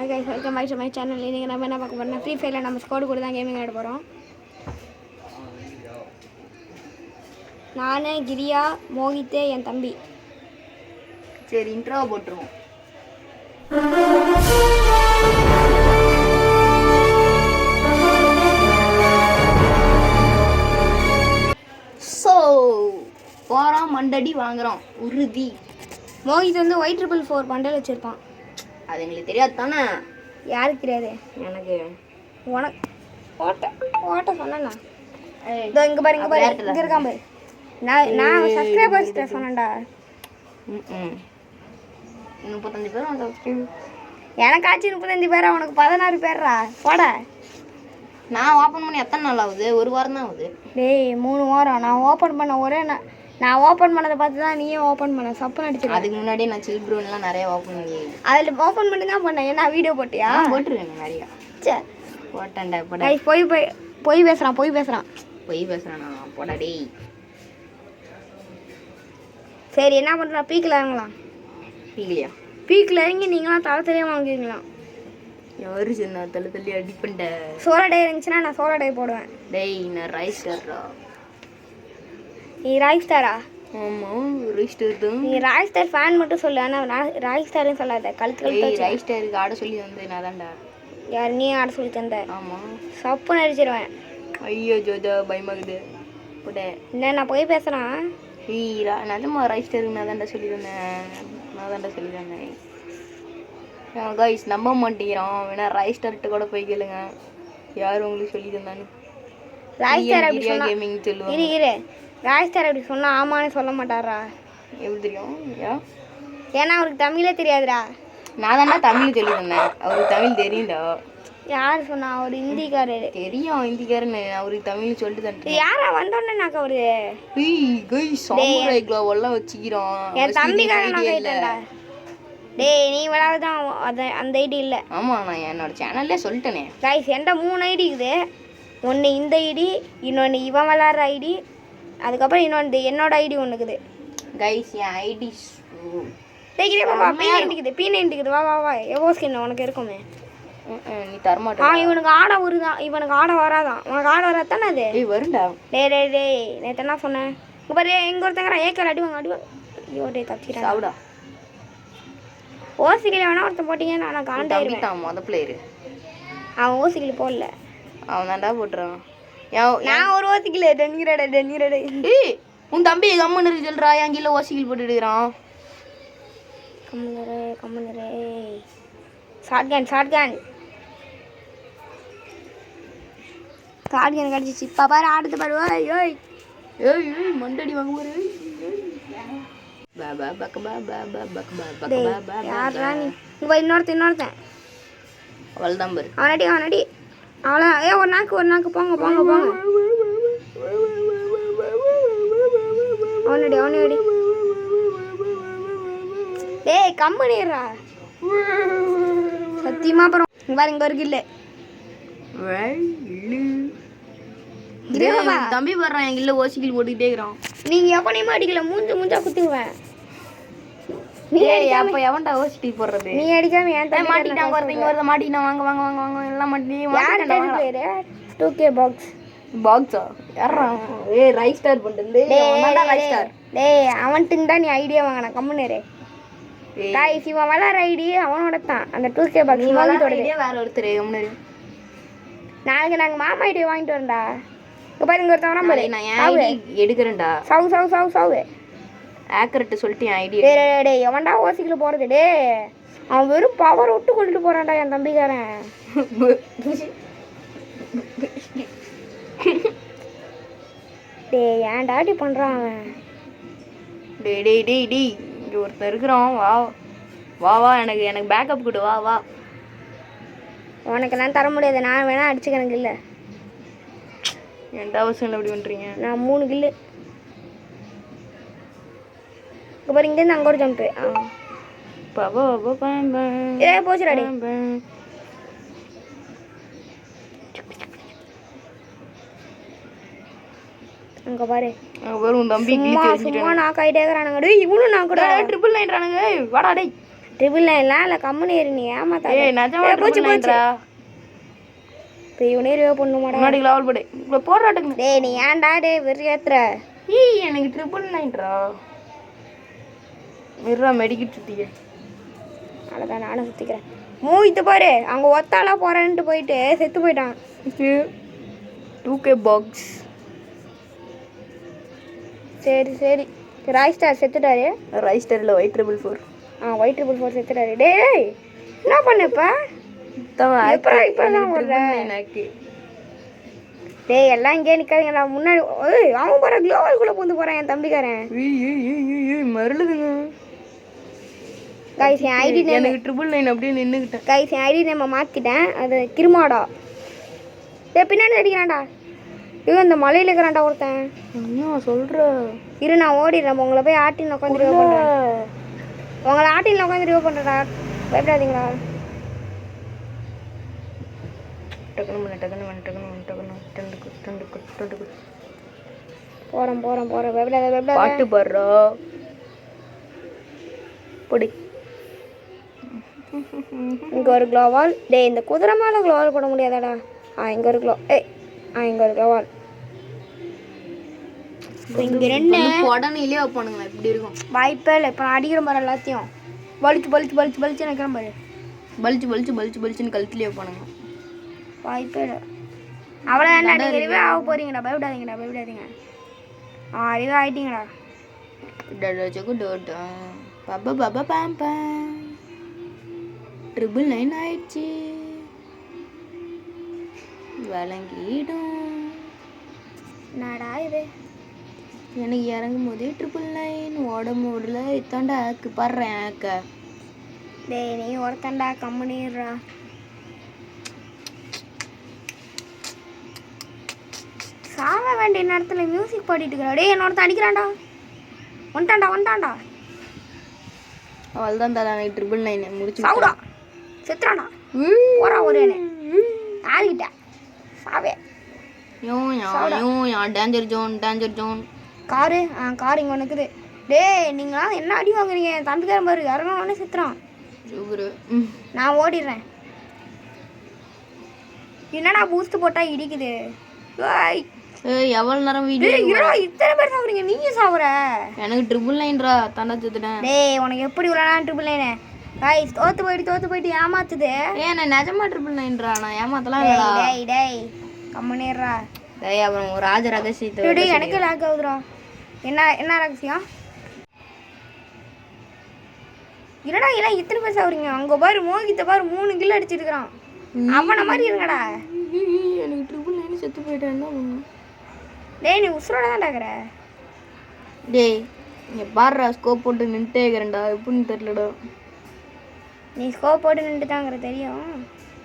Hi guys, welcome back to my channel. இன்றைக்கி நம்ம என்ன பார்க்க போகிறோம்னா ஃப்ரீ ஃபயரில் நம்ம ஸ்குவாட் கூட தான் கேமிங் ஆட போகிறோம். நான், கிரியா, மோகித், என் தம்பி. சரி, இன்ட்ரோ போட்டுருவோம். ஸோ போகிறோம், மண்டடி வாங்குகிறோம் உறுதி. மோகித் வந்து Y444 பண்டல் வச்சுருப்பான். அது எங்களுக்கு தெரியாது தானே? யாருக்கு தெரியாது? எனக்கு. உனக்கு ஓட்ட சொன்னேண்ணா. இதோ இங்கே பாரு, இங்கே பாரு, இங்கே இருக்கான் பாரு. நான் சப்ஸ்கிரைபர்ஸ் சொன்னேன்டா. 35 பேர் வந்து சப்ஸ்கிரைபர். எனக்காச்சும் 35 பேரா? உனக்கு 16 பேர்ரா. போட. நான் ஓப்பன் பண்ணி எத்தனை நாள் ஆகுது? ஒரு வாரம் தான் ஆகுது. டேய் 3 வாரம். நான் ஓப்பன் பண்ண நான் ஓப்பன் பண்ணதை பார்த்து தான் நீயே ஓப்பன் பண்ண. சப்புன்னு அடிச்சிருக்கேன். அதுக்கு முன்னாடியே நான் சில்ட்ரன்லாம் நிறைய ஓப்பன் பண்ணி அதில் ஓப்பன் பண்ணி தான் பண்ணேன். ஏன்னா வீடியோ போட்டியா? போட்டுருக்கேன் நிறையா. சரி போட்டேன்டா. போய் பேசுகிறான் பொய் பேசுகிறானா? போடா டேய். சரி, என்ன பண்ணுறான்? பீக்கில் இறங்கலாம். பீக்கில் இறங்கி நீங்களாம் தலை தெரியாமல் வாங்குவீங்களாம். யாரு சொன்னா தலை தள்ளி அடிப்பண்ட? சோலா டே இருந்துச்சுன்னா நான் சோலா டே போடுவேன். டேய், நான் ரைஸ் ஸ்டாரா? நீ ராய் ஸ்டாரா? ஆமாம், ரைஸ் ஸ்டார் தான். நீ ராய் ஸ்டார் ஃபேன் மட்டும் சொல்லு, ஆனால் ராய் ஸ்டார்னு சொல்லாத. கழுத்து ரைஸ் ஸ்டாருக்கு ஆட சொல்லி வந்து நான் தான்டா. யார்? நீ ஆட சொல்லி தந்த? ஆமாம். சப்புன்னு அடிச்சிருவேன். ஐயோ ஜோஜா, பயமாகுது. போட. என்ன நான் போய் பேசுகிறேன்? நிஜமா ரைஸ் ஸ்டாருக்கு நான் தான்டா சொல்லி தந்தேன். கைஸ் நம்ப மாட்டேங்கிறான். வேணா ரைஸ் ஸ்டார்கிட்ட கூட போய் கேளுங்க யார் உங்களுக்கு சொல்லி தந்தான்னு. ராய் ஸ்டார் அப்படி சொன்னா கேமிங் சொல்லுவாங்க. ராய் ஸ்டார் அப்படி சொன்னா ஆமான்னு சொல்ல மாட்டாரா? எப்படி தெரியும்? ஏன்னா அவருக்கு தமிழே தெரியாதுடா. நான் தானே தமிழ் சொல்லி தந்தேன். அவருக்கு தமிழ் தெரியும்டா. யார் சொன்னா? அவர் ஹிந்திக்காரரு. தெரியும், ஹிந்திக்காரன்னு. அவருக்கு தமிழ் சொல்லிட்டு தந்தேன். யாரா வந்தோடனேனாக்கா அவரு? எல்லாம் வச்சுக்கிறோம். என் தம்பிக்காரன் நான் கேட்டேன்டா. டேய், நீ விளாடுதான் அந்த ஐடி இல்லை. ஆமாம், நான் என்னோட சேனல்லே சொல்லிட்டேனே. கைஸ், என்கிட்ட 3 ஐடி இருக்குது. ஒன்று இந்த ஐடி, இன்னொன்று இவன் விளாட்ற ஐடி, அதுக்கப்புறம் இன்னொன்று என்னோட ஐடி ஒன்று இருக்குது. கைஸ், என் ஐடி P90 இருக்குது. வா எவ்வளோ ஸ்கின் உனக்கு இருக்குமே. நீ தரமாட்டா? இவனுக்கு ஆட வராதான். உனக்கு ஆட வராதானே அது? வருண்டா. டேய் நேற்று என்ன சொன்னேன்? இங்கே பாரு, எங்கே ஒருத்தங்கிற ஏக்கர் அடிவாங்க. ஐயோ டே, தப்பிக்கிறேன். சாவுடா. ஓசிக்கில் வேணா ஒருத்தன் போட்டிங்க, நான் காண்டாயிட்டேன். மொதல் பிளேயரு அவன் ஓசிக்கில் போடல. அவன் தாண்டா போட்டுறான். நான் ஒரு ஓசிக்கில் டென்னிரடை. உன் தம்பி கம்முன்னு இருக்கு சொல்றா. என் கீழே ஓசிக்கில் போட்டு எடுக்கிறான். கம்முனரே. ஷாட்கன் கிடச்சிச்சு. இப்போ பாரு, ஆடுத்து பாருவா. ஏய் மண்டடி வாங்க பாரு. யாரா நீ? இன்னொருத்தன் அவள்தான் பாரு. அவனடி அவ்வளோ. ஒரு நாக்கு போங்க. அவனடி. டேய் கம்பெனிடுறா சத்தியமா. அப்புறம் பாரு, இங்கே ஒரு கில்லு. தம்பி வர்றான், என் கில்ல ஓசிக்கில் போட்டுக்கிட்டே இருக்கிறான். நீங்க எப்பனையுமா அடிக்கல, மூஞ்சா குத்துவேன். நீ அப்ப எவன்டா ஓசிக்கில் போடுறது? நீ அடிக்காம ஏன் தம்பி மாட்டிட்டான்? மாட்டிட்டான். வாங்க எல்லாம் மாட்டி. 2K பாக்ஸா? யாரா? ரைஸ் ஸ்டார் பண்ணிட்டு. டேய் அவன்ட்டுங்க தான் நீ ஐடியா வாங்கின. கம்முனரு. கைஸ், இவன் விளாட்ற ஐடி அவனோட தான். அந்த 2K பாக்ஸ் வேற ஒருத்தர். கம்முனரு. நாளைக்கு நாங்கள் மாமா ஐடியா வாங்கிட்டு வரேன்டா. இங்கே பாரு, இங்கே ஒருத்தவனா பாரு. நான் எடுக்கிறேன்டா. சவு ஆக்கர்ட்டு சொல்லிட்டு என் ஐடி. டேய் எவன்டா ஓசிக்கில் போகிறது? டே அவன் வெறும் பவர் விட்டு கொண்டுட்டு போகிறான்டா என் தம்பிக்காரன். டேய் ஏன்டா இப்படி பண்ணுறான் அவன்? டேய் இங்கே ஒருத்தர் இருக்கிறான். வா எனக்கு பேக்கப் கொடு. வா. உனக்கு நான் தர முடியாது. நான் வேணா அடிச்சுக்க. எனக்கு இல்லை. என்கிட்ட அவசியம் எப்படி பண்ணுறீங்க? நான் 3 கில்லு. இங்கே பாரு, இங்கேருந்து அங்கே ஒரு ஜம்ப்பு. போச்சுடாடி. அங்கே பாரு, உன் தம்பி சும்மா நாக்காயிட்டே இருக்கிறானுங்க. டேய் இவனும் நான் கூட ட்ரிபிள் 9 வாடா டேய். ட்ரிபிள் நைன்லாம் இல்லை கம்முனு ஏறி நீ ஏமாத்தா ஏய் நிஜமா ட்ரிபிள் நைன்ரா இப்போ இவனே ரிவ் பண்ணுமாடா முன்னாடி லெவல் போடு இப்போ போராட்டுங்க டேய் நீ ஏன்டா டேய் வெறி ஏத்துற ஏய் எனக்கு ட்ரிபிள் நைன்ரா இருடா மெடிக்கிட் சுத்திக்க அவ்வளோதான் நானும் சுற்றிக்கிறேன் மூவித்து பாரு அங்கே ஒத்தாலாம் போகிறேன்ட்டு போயிட்டு செத்து போயிட்டான் 2K பாக்ஸ் சரி சரி ராய்ஸ்டார் செத்துட்டாரு ரைஸ்டரில் Y444 Y444 செத்துட்டாரு டேய் என்ன பண்ணப்பா எனக்கு டேய் எல்லாம் இங்கே நிற்காதீங்கடா முன்னாடி ஏய் அவன் போகிற க்ளோவல்குள்ளே பூந்து போகிறான் என் தம்பிக்காரன் மருளுதுங்க கைஸ் என் ஐடி நேம் எனக்கு ட்ரிபிள் நைன் அப்படியே நின்றுக்கிட்டேன் கைஸ் என் ஐடி நேமை மாற்றிட்டேன் அது கிருமாடா டேய் பின்னாடி அடிக்கிறான்டா ஐயோ இந்த மலையில் இருக்கிறான்டா ஒருத்தன் என்ன சொல்கிற இரு நான் ஓடிடுறேன் உங்களை போய் ஆட்டின் உட்காந்து ரிவ் பண்ணுறேன் உங்களை ஆட்டினில் உட்காந்து ரிவ் பண்ணுறேன்டா பயப்படாதீங்களா போகிறேன் பயப்படாத பாட்டு பாடுறா பொடி இங்கே ஒரு க்ளோவால் டேய் இந்த குதிரை மேலே க்ளோவால் போட முடியாதாடா இங்கே ஒரு இங்கே ஒரு க்ளோவால் இங்கே ரெண்டு உடனேலே வைப்பானுங்களா இப்படி இருக்கும் வாய்ப்பே இல்லை இப்போ நான் அடிக்கிற மாதிரி எல்லாத்தையும் பளிச்சு நினைக்கிறேன் பாரு பளிச்சுன்னு கழுத்துலேயே வைப்பானுங்க வாய்ப்பே இல்லை அவ்வளோதான் நீங்கள் ரிவே ஆக போகிறீங்கடா பயப்படாதீங்க ரிவே ஆகிட்டீங்கடா ட்ரிபிள் நைன் ஆயிடுச்சு விளங்கிடும் என்னடா இது எனக்கு இறங்கும் போதே ட்ரிபிள் நைன் உடம்புல இத்தாண்டா ஆக்கு பாடுறேன் ஆக்க டேய் நீ ஒருத்தண்டா கம்முனிடுறா சாக வேண்டிய நேரத்தில் மியூசிக் பாடிட்டு இருக்கிறா டேய் என்னொருத்தன் அடிக்கிறான்டா வந்துட்டான்டா அவள் தான் தரா எனக்கு ட்ரிபிள் நைன் முடிச்சு சாவுடா செத்துறான்டா போறா ஒரே யாருக்கிட்ட சாவே டேஞ்சர் ஜோன் காரு இங்கே ஒன்று இருக்குது டேய் நீங்களாம் என்ன அடி வாங்குறீங்க என் தம்பிக்காரன் பாரு இறங்கணும்னே செத்துறான் நான் ஓடிடுறேன் என்னடா பூஸ்ட் போட்டால் இடிக்குது எவ்வளோ நேரம் வீடியோ இத்தனை பேர் சாப்பிட்றீங்க நீங்கள் சாப்பிட்ற எனக்கு ட்ரிபிள் நைன்ரா தாண்டா சுத்துட்டேன் டேய் உனக்கு எப்படி விளாடா ட்ரிபிள் நைனு காய்ஸ் தோத்து போயிட்டு ஏமாத்துது நான் நிஜமா ட்ரிபிள் நைன்ரா நான் ஏமாத்தலாம் டேய் கம்முனேறா டேய் அப்புறம் ஒரு ராஜ ரகசியத்தை டேய் எனக்கு லாக் ஆகுதுடா என்ன ரகசியம் இல்லடா எல்லாம் இத்தனை பேர் சாப்பிட்றீங்க அங்கே பாரு மோகித்த பாரு 3 கிலோ அடிச்சிட்டு இருக்கிறான் அவனை மாதிரி இருங்கடா எனக்கு ட்ரிபிள் நைன் செத்து போயிட்டேன் என்ன பண்ணும் டேய் நீ உசுரோட தான் டாக்குற டேய் இங்கே பாடுறா ஸ்கோப் போட்டு நின்றுட்டே இருக்கிறேன்டா எப்படின்னு தெரியலடா நீ ஸ்கோப் போட்டு நின்று தாங்கிற தெரியும்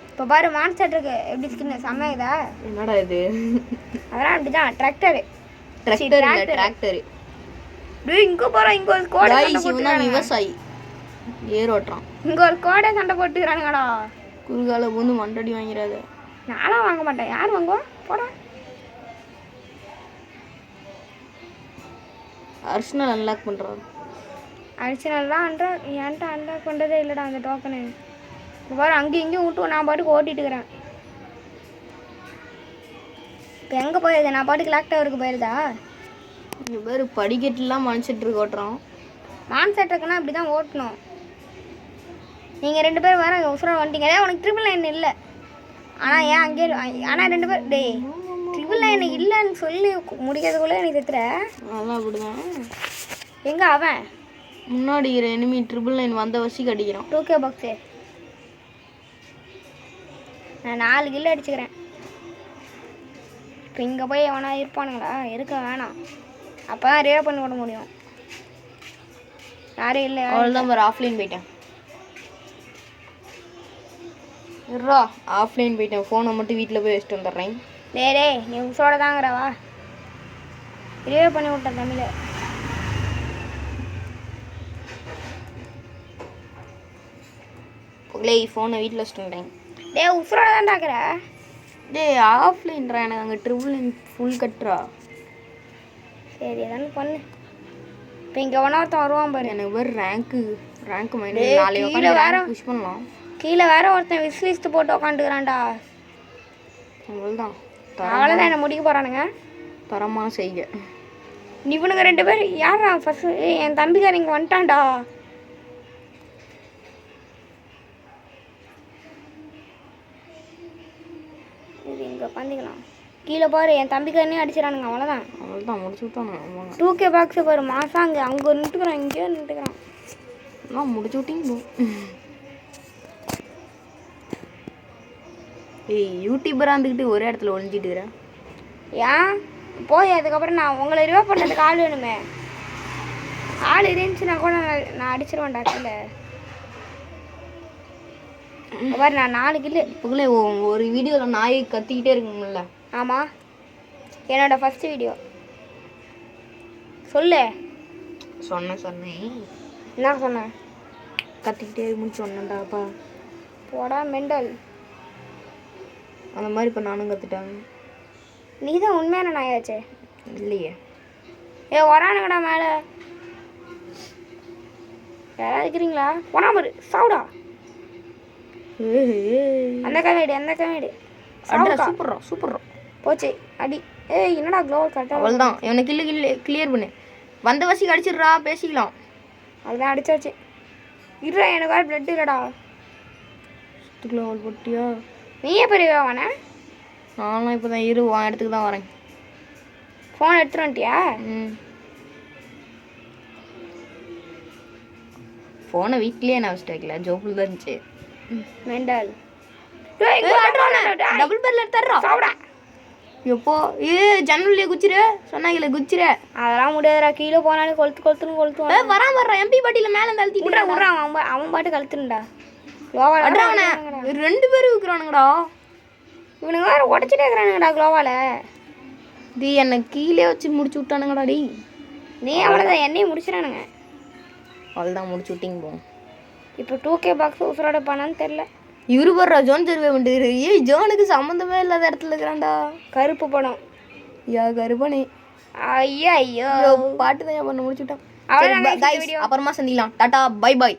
இப்போ பாரு மான்ஸ்டருக்கு எப்படி ஸ்கின் செம்மையுதா என்னடா இது அதெல்லாம் அப்படிதான் டிராக்டர் டேய் இங்கே போகிறோம் இங்கே ஒரு கோடை விவசாயி ஏரோட்டுறான் இங்கே ஒரு கோடை சண்டை போட்டுக்கிறானுங்கடா குறுகால பூந்து மண்டடி வாங்கிறாத நானும் வாங்க மாட்டேன் யார் வாங்குவோம் போடா அர்சனல் அன்லாக் பண்ணுறான் அடிஷனல்லாம் என்கிட்ட அன்லாக் பண்ணுறதே இல்லைடா அந்த டோக்கனு இப்போ பாரு அங்கேயும் இங்கேயும் விட்டு நான் பாட்டுக்கு ஓட்டிட்டு இருக்கிறேன் இப்போ எங்கே போயிருது நான் பாட்டுக்கு லாக் டவருக்கு போயிருதா இங்கே பேர் படிக்கட்டுலாம் மனுஷட்டு ஓட்டுறோம் மான்செட்டுக்குன்னா இப்படி தான் ஓட்டணும் நீங்கள் 2 பேர் வர உசுரம் வந்துட்டீங்க உனக்கு ட்ரிபிள் நைன் இல்லை ஆனால் ஏன் அங்கே ஆனால் 2 பேர் டேய் ட்ரிபிள் நைன் இல்லைன்னு சொல்லி முடிக்கிறதுக்குள்ளே எனக்கு தெத்துற அதெல்லாம் அப்படிதான் எங்கே அவன் முன்னாடி எனிமி ட்ரிபிள் நைன் வந்த வசிக்கு அடிக்கிறான் 2K பாக்ஸு நான் 4 கிலோ அடிச்சுக்கிறேன் இப்போ இங்கே போய் எவனா இருப்பானுங்களா இருக்க வேணாம் அப்போ தான் ரேவ் பண்ணி விட முடியும் யாரும் இல்லை அவ்வளோதான் ஒரு ஆஃப்லைன் போயிட்டேன் ஆஃப்லைன் போயிட்டேன் ஃபோனை மட்டும் வீட்டில் போய் வச்சுட்டு வந்துடுறேன் டேய் நீ உசோட தாங்கிறவா ரேவ் பண்ணி விட்டேன் தமிழ் ஃபோனை வீட்டில் வச்சுட்டு வந்துட்டேன் டேய் உசுரோட தான் டாக்குற டேய் ஆஃப்லைன்ரா எனக்கு அங்கே ட்ரிபிள் நைன் ஃபுல் கட்டுறா சரி எதானு பண்ணு இப்போ இங்கே ஒன்றா ஒருத்தன் வருவான் பாரு எனக்கு ஒரு ரேங்க்கு ரேங்க் மைண்ட் டேய், நாளைக்கு கீழே உட்காந்து வேற. புஷ் பண்ணலாம். கீழே வேற ஒருத்தன் விஸ் லிஸ்ட் போட்டு உக்காந்துக்கிறான்டா. அவ்வளோதான். அவ்வளோதான் என்ன முடிக்க போகிறானுங்க. தரமான செய்க. இவனுங்க 2 பேர் யாரா ஃபஸ்ட்டு? என் தம்பிக்கார இங்கே வந்துட்டான்டா. இது இங்கே உட்காந்துக்கலாம். கீழே பாரு என் தம்பிக்காரனே அடிச்சிடறானுங்க. அவ்வளோதான். அவ்வளோதான் முடிச்சு விட்டானு. ஆமாங்க 2K பாக்ஸை பாரு மாசம் அங்கே நின்றுக்கிறான், இங்கேயே நின்றுக்கிறான். நான் முடிச்சு விட்டீங்க. ஏய் யூடியூபராக இருந்துக்கிட்டு ஒரே இடத்துல ஒழிஞ்சிட்டுக்கிறேன். ஏன் போய் அதுக்கப்புறம் நான் உங்களை ரிவா பண்ணுறதுக்கு ஆள் வேணுமே. ஆள் இருந்துச்சுன்னா கூட நான் அடிச்சிருவேன்டா கீழே. பாரு நான் 4 கில்லு. இப்போக்குள்ளே ஒரு வீடியோவில் நாய் கத்திக்கிட்டே இருக்குங்கள. ஆமாம், என்னோட ஃபஸ்ட்டு வீடியோ. சொல்லு. சொன்னேன் என்ன சொன்னேன்? கத்திக்கிட்டே இருக்குன்னு சொன்னேன்டாப்பா. போடா மெண்டல். அந்த மாதிரி இப்போ நானும் கற்றுட்டாங்க. நீ தான் உண்மையான நாயாச்சே. இல்லையே. வரானுங்கடா மேலே. யாராவது இருக்கிறீங்களா? போனாமரு சாவுடா. அந்த கவேடு சூப்பர் போச்சு அடி. என்னடா க்ளோவல் கரெக்டாக. அவ்வளோதான். இவனை கிளியர் பண்ணு. வந்த வசிக்கு அடிச்சிடுறா, பேசிக்கலாம். அதுதான் அடிச்சாச்சு. இருடா எனக்கு வேறு பிளட் இல்லைடா. க்ளோவல் போட்டியா? நீயே பெரியவா வானே? நானும் இப்போ தான் உன் இடத்துக்கு தான் வரேன். ஃபோன் எடுத்துட்டு வந்துட்டியா? ஃபோனை வீட்லேயே நான் வச்சுட்டு வைக்கல, ஜோப்பில் தான் இருந்துச்சு. மெண்டல். டபுள் பேர்ல எடுத்துறா. சாவுடா. எப்போ ஜன்னல்லையே குச்சிரு சொன்னாங்களே குச்சிரு. அதெல்லாம் முடியாதுடா. கீழே போனாலும் கொளுத்துவான். வரான் எம்பி பாட்டியில் மேலே இருந்து அழுத்தி விட்றான். அவன் பாட்டு கழுத்துனுடா. அவனை 2 பேரும் இருக்கிறானுங்கடா. இவனுங்க வேறு உடச்சிட்டே இருக்கிறானுங்கடா க்ளோவால். இது என்னை கீழே வச்சு முடிச்சு விட்டானுங்கடா. டி நீ அவ்வளோதான் என்னையும் முடிச்சிடானுங்க. அவ்வளோதான் முடிச்சு விட்டிங்க போ. இப்போ 2K பாக்ஸ் உசுரோட பண்ணான்னு தெரில. இருபது ஜோன் சர்வே பண்ணிட்டு. ஜோனுக்கு சம்மந்தமே இல்லாத இடத்துல இருக்கிறான்டா. கருப்பு படம். கருப்பனே. ஐயோ பாட்டு தான் பண்ண முடிச்சு விட்டான். அவ்வளோதான். அப்புறமா சந்திக்கலாம். Tata bye bye.